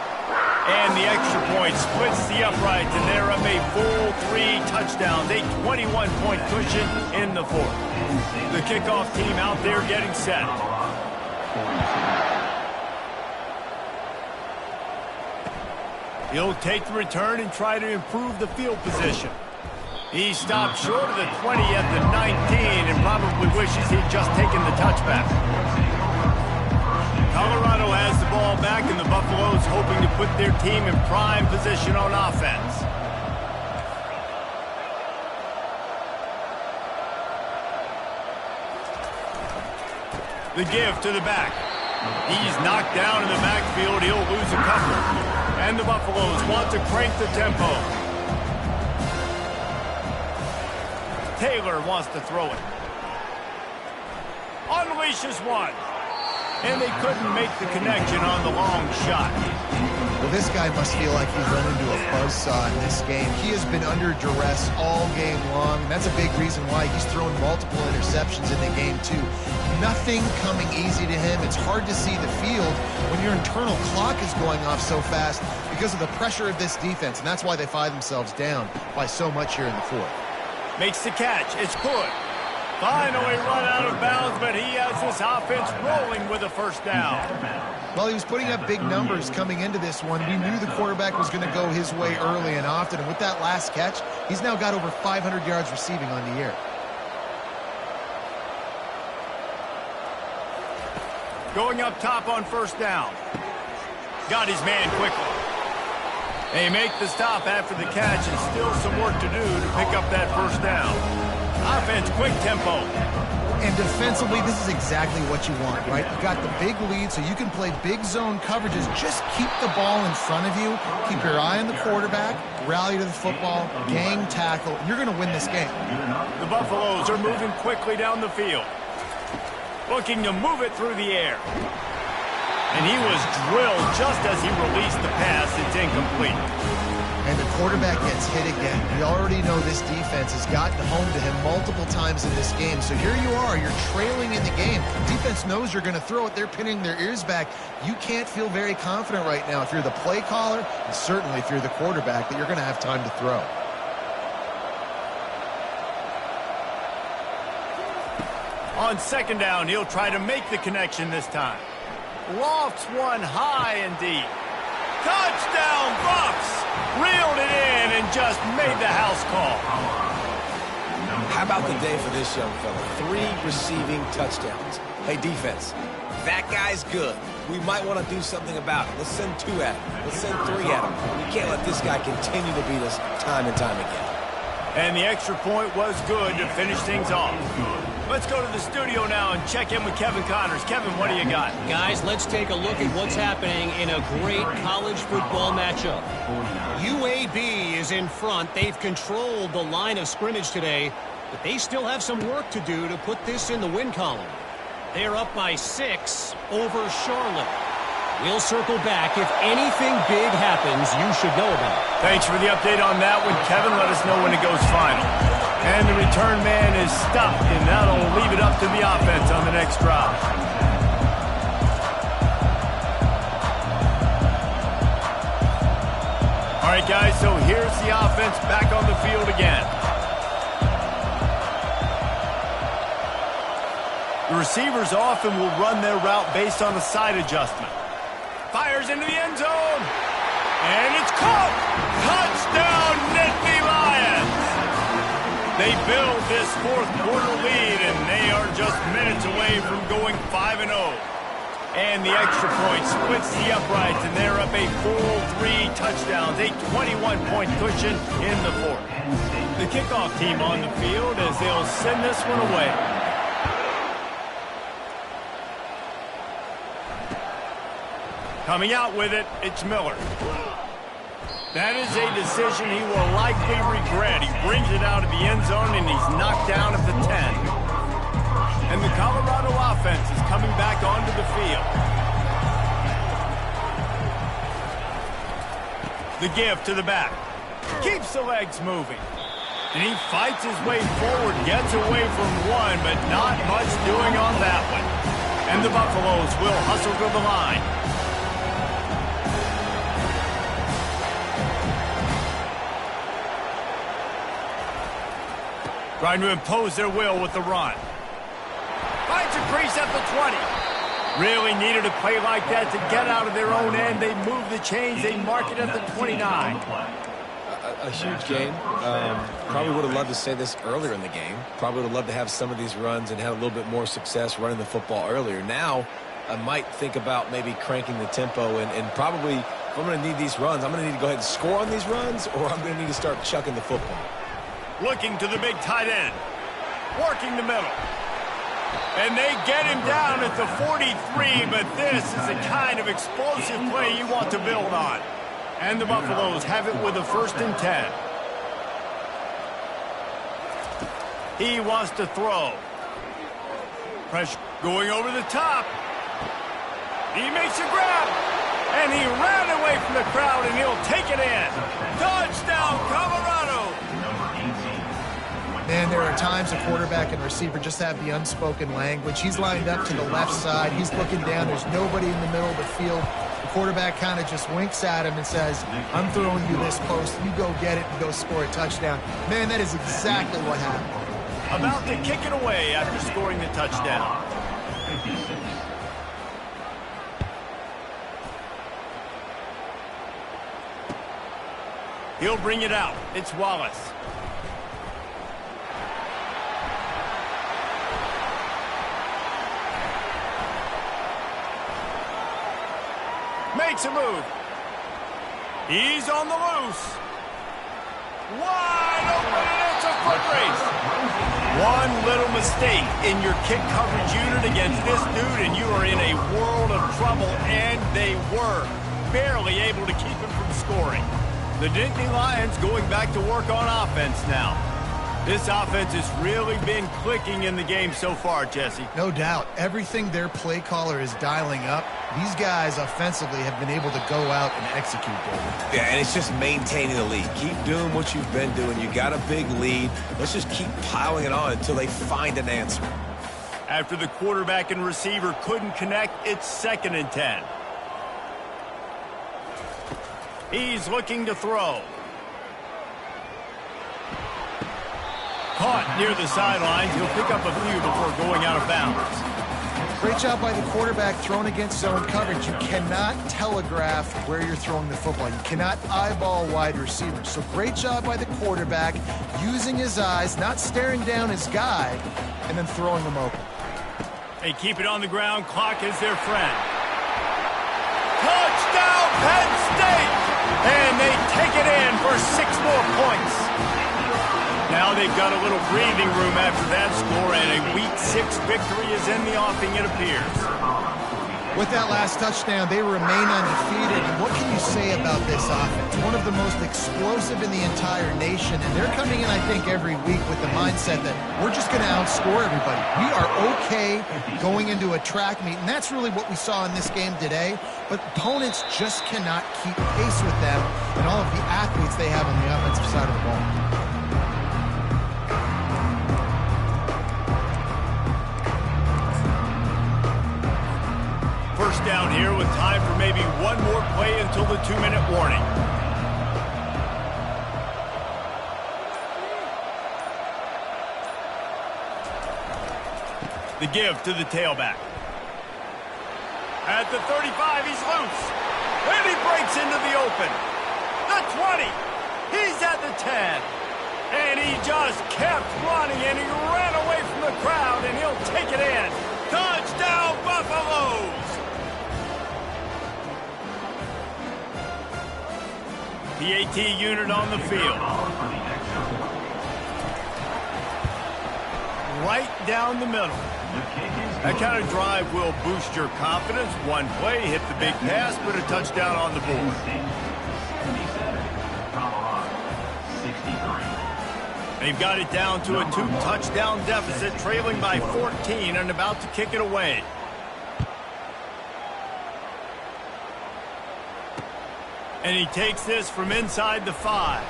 And the extra point splits the uprights, and they're up a full 3 touchdowns, a 21-point cushion in the 4th. The kickoff team out there getting set. He'll take the return and try to improve the field position. He stopped short of the 20 at the 19 and probably wishes he'd just taken the touchback. Colorado has the ball back, and the Buffaloes hoping to put their team in prime position on offense. The give to the back. He's knocked down in the backfield. He'll lose a couple. And the Buffaloes want to crank the tempo. Taylor wants to throw it. Unleashes one. And they couldn't make the connection on the long shot. Well, this guy must feel like he's run into a buzzsaw in this game. He has been under duress all game long, and that's a big reason why he's thrown multiple interceptions in the game, too. Nothing coming easy to him. It's hard to see the field when your internal clock is going off so fast because of the pressure of this defense, and that's why they find themselves down by so much here in the 4th. Makes the catch. It's good. Finally run out of bounds, but he has this offense rolling with a 1st down. Well, he was putting up big numbers coming into this one. We knew the quarterback was going to go his way early and often, and with that last catch, he's now got over 500 yards receiving on the year. Going up top on 1st down. Got his man quickly. They make the stop after the catch, and still some work to do to pick up that 1st down. Offense, quick tempo. And defensively, this is exactly what you want, right? You got the big lead, so you can play big zone coverages. Just keep the ball in front of you. Keep your eye on the quarterback. Rally to the football. Gang tackle. You're going to win this game. The Buffaloes are moving quickly down the field. Looking to move it through the air. And he was drilled just as he released the pass. It's incomplete. And the quarterback gets hit again. We already know this defense has gotten home to him multiple times in this game. So here you are, you're trailing in the game. Defense knows you're going to throw it. They're pinning their ears back. You can't feel very confident right now if you're the play caller, and certainly if you're the quarterback, that you're going to have time to throw. On second down, he'll try to make the connection this time. Lofts one high and deep. Touchdown, Bucks! Reeled it in and just made the house call. How about the day for this young fella? 3 receiving touchdowns. Hey, defense, that guy's good. We might want to do something about it. Let's send 2 at him. Let's send 3 at him. We can't let this guy continue to beat us time and time again. And the extra point was good to finish things off. Let's go to the studio now and check in with Kevin Connors. Kevin, what do you got? Guys, let's take a look at what's happening in a great college football matchup. UAB is in front. They've controlled the line of scrimmage today, but they still have some work to do to put this in the win column. They're up by 6 over Charlotte. We'll circle back. If anything big happens, you should know about it. Thanks for the update on that one, Kevin. Let us know when it goes final. And the return man is stopped, and that'll leave it up to the offense on the next drive. All right, guys, so here's the offense back on the field again. The receivers often will run their route based on a side adjustment. Fires into the end zone. And it's caught. Touchdown, Nittany Lions. They build this fourth quarter lead, and they are just minutes away from going 5-0. And the extra point splits the uprights, and they're up a full 3 touchdowns, a 21-point cushion in the fourth. The kickoff team on the field as they'll send this one away. Coming out with it, it's Miller. That is a decision he will likely regret. He brings it out of the end zone, and he's knocked down at the 10. And the Colorado offense is coming back onto the field. The give to the back. Keeps the legs moving. And he fights his way forward, gets away from one, but not much doing on that one. And the Buffaloes will hustle to the line. Trying to impose their will with the run. Finds a crease at the 20. Really needed a play like that to get out of their own end. They move the chains. They mark it at the 29. A huge game. Probably would have loved to say this earlier in the game. Probably would have loved to have some of these runs and have a little bit more success running the football earlier. Now, I might think about maybe cranking the tempo and probably, if I'm going to need these runs, I'm going to need to go ahead and score on these runs, or I'm going to need to start chucking the football. Looking to the big tight end. Working the middle. And they get him down at the 43, but this is the kind of explosive play you want to build on. And the Buffaloes have it with a 1st and 10. He wants to throw. Pressure going over the top. He makes a grab. And he ran away from the crowd, and he'll take it in. Touchdown, Colorado. Man, there are times a quarterback and receiver just have the unspoken language. He's lined up to the left side. He's looking down. There's nobody in the middle of the field. The quarterback kind of just winks at him and says, I'm throwing you this post. You go get it and go score a touchdown. Man, that is exactly what happened. About to kick it away after scoring the touchdown. He'll bring it out. It's Wallace. Makes a move. He's on the loose. Wide open, and it's a foot race. One little mistake in your kick coverage unit against this dude, and you are in a world of trouble, and they were barely able to keep him from scoring. The Nittany Lions going back to work on offense now. This offense has really been clicking in the game so far, Jesse. No doubt. Everything their play caller is dialing up, these guys offensively have been able to go out and execute, David. Yeah, and it's just maintaining the lead. Keep doing what you've been doing. You got a big lead. Let's just keep piling it on until they find an answer. After the quarterback and receiver couldn't connect, it's 2nd and 10. He's looking to throw. Caught near the sidelines. He'll pick up a few before going out of bounds. Great job by the quarterback thrown against zone coverage. You cannot telegraph where you're throwing the football. You cannot eyeball wide receivers. So great job by the quarterback using his eyes, not staring down his guy, and then throwing him open. They keep it on the ground. Clock is their friend. Touchdown, Penn State! And they take it in for 6 more points. Now they've got a little breathing room after that score, and a Week 6 victory is in the offing, it appears. With that last touchdown, they remain undefeated. And what can you say about this offense? One of the most explosive in the entire nation, and they're coming in, I think, every week with the mindset that we're just going to outscore everybody. We are okay going into a track meet, and that's really what we saw in this game today. But opponents just cannot keep pace with them and all of the athletes they have on the offensive side of the ball. First down here with time for maybe one more play until the 2-minute warning. The give to the tailback. At the 35, he's loose. And he breaks into the open. The 20. He's at the 10. And he just kept running, and he ran away from the crowd, and he'll take it in. Touchdown, Buffaloes! PAT unit on the field. Right down the middle. That kind of drive will boost your confidence. One play, hit the big pass, put a touchdown on the board. They've got it down to a 2-touchdown deficit, trailing by 14 and about to kick it away. And he takes this from inside the 5.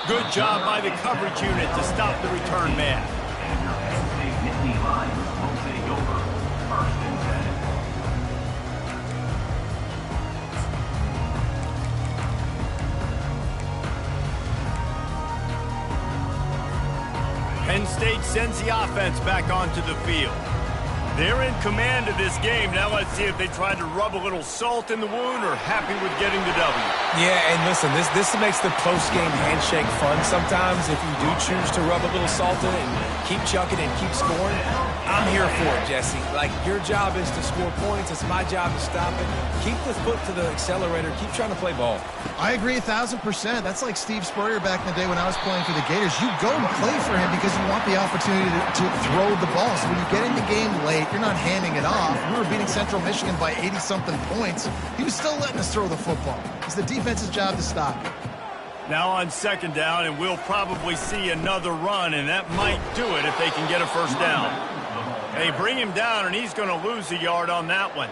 Good job by the coverage unit to stop the return man. Penn State sends the offense back onto the field. They're in command of this game. Now let's see if they try to rub a little salt in the wound or happy with getting the W. Yeah, and listen, this makes the post-game handshake fun sometimes if you do choose to rub a little salt in it and keep chucking and keep scoring. I'm here for it, Jesse. Like, your job is to score points. It's my job to stop it. Keep the foot to the accelerator. Keep trying to play ball. I agree 1,000%. That's like Steve Spurrier back in the day when I was playing for the Gators. You go and play for him because you want the opportunity to throw the ball. So when you get in the game late, you're not handing it off. We were beating Central Michigan by 80-something points. He was still letting us throw the football. It's the defense's job to stop it. Now on 2nd down, and we'll probably see another run, and that might do it if they can get a first down. They bring him down, and he's going to lose a yard on that one.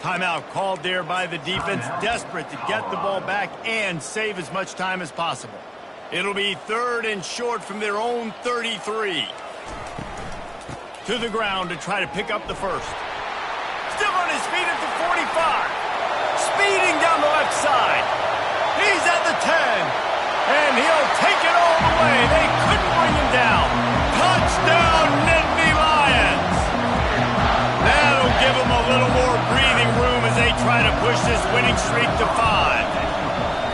Timeout called there by the defense, desperate to get the ball back and save as much time as possible. It'll be 3rd and short from their own 33. To the ground to try to pick up the first. Still on his feet at the 45. Speeding down the left side. He's at the 10. And he'll take it all the way. They couldn't bring him down. Touchdown, Nittany Lions. That'll give them a little more breathing room as they try to push this winning streak to 5.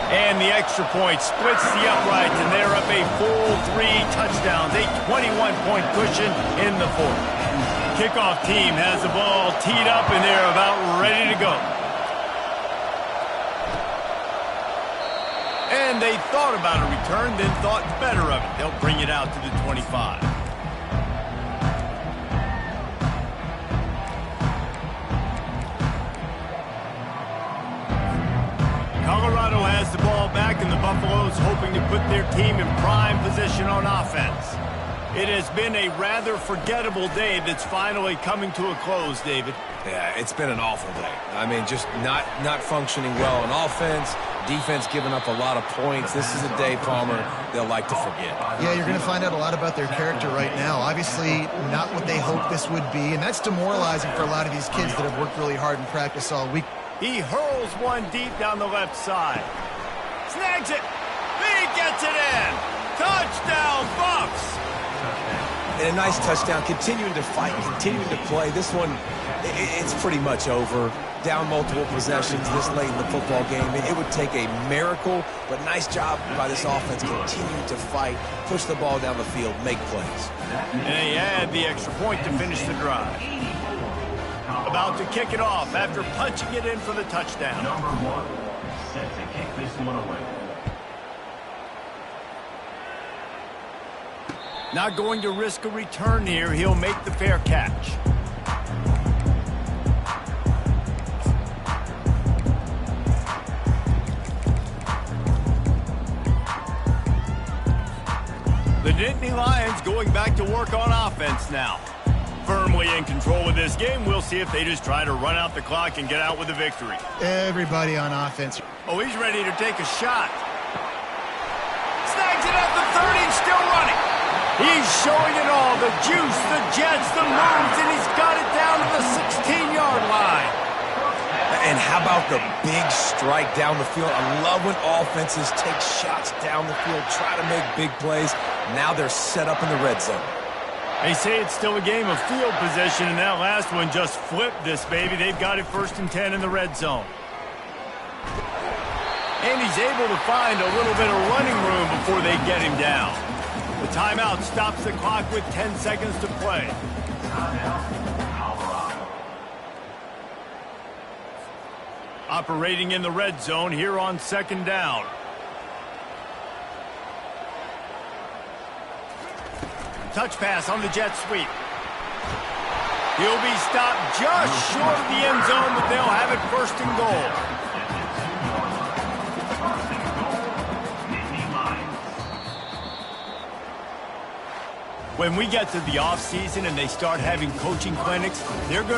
And the extra point splits the uprights, and they're up a full 3 touchdowns, a 21-point cushion in the 4th. Kickoff team has the ball teed up, and they're about ready to go. And they thought about a return, then thought better of it. They'll bring it out to the 25. Colorado has the ball back, and the Buffaloes hoping to put their team in prime position on offense. It has been a rather forgettable day that's finally coming to a close, David. Yeah, it's been an awful day. I mean, just not functioning well on offense, defense giving up a lot of points. This is a day, Palmer, they'll like to forget. Yeah, you're going to find out a lot about their character right now. Obviously, not what they hoped this would be, and that's demoralizing for a lot of these kids that have worked really hard in practice all week. He hurls one deep down the left side. Snags it. He gets it in. Touchdown, Bucks. And a nice touchdown, continuing to fight, continuing to play. This one, it's pretty much over. Down multiple possessions this late in the football game. It would take a miracle, but nice job by this offense continuing to fight, push the ball down the field, make plays. And they add the extra point to finish the drive. About to kick it off after punching it in for the touchdown. Number 1, set to kick this one away. Not going to risk a return here. He'll make the fair catch. The Nittany Lions going back to work on offense now. Firmly in control of this game. We'll see if they just try to run out the clock and get out with a victory. Everybody on offense. Oh, he's ready to take a shot. Snags it at the 30, still running. He's showing it all, the juice, the jets, the moves, and he's got it down to the 16-yard line. And how about the big strike down the field? I love when offenses take shots down the field, try to make big plays. Now they're set up in the red zone. They say it's still a game of field position, and that last one just flipped this baby. They've got it 1st and 10 in the red zone. And he's able to find a little bit of running room before they get him down. The timeout stops the clock with 10 seconds to play. Operating in the red zone here on 2nd down. Touch pass on the jet sweep. He'll be stopped just short of the end zone, but they'll have it 1st and goal. When we get to the offseason and they start having coaching clinics, they're going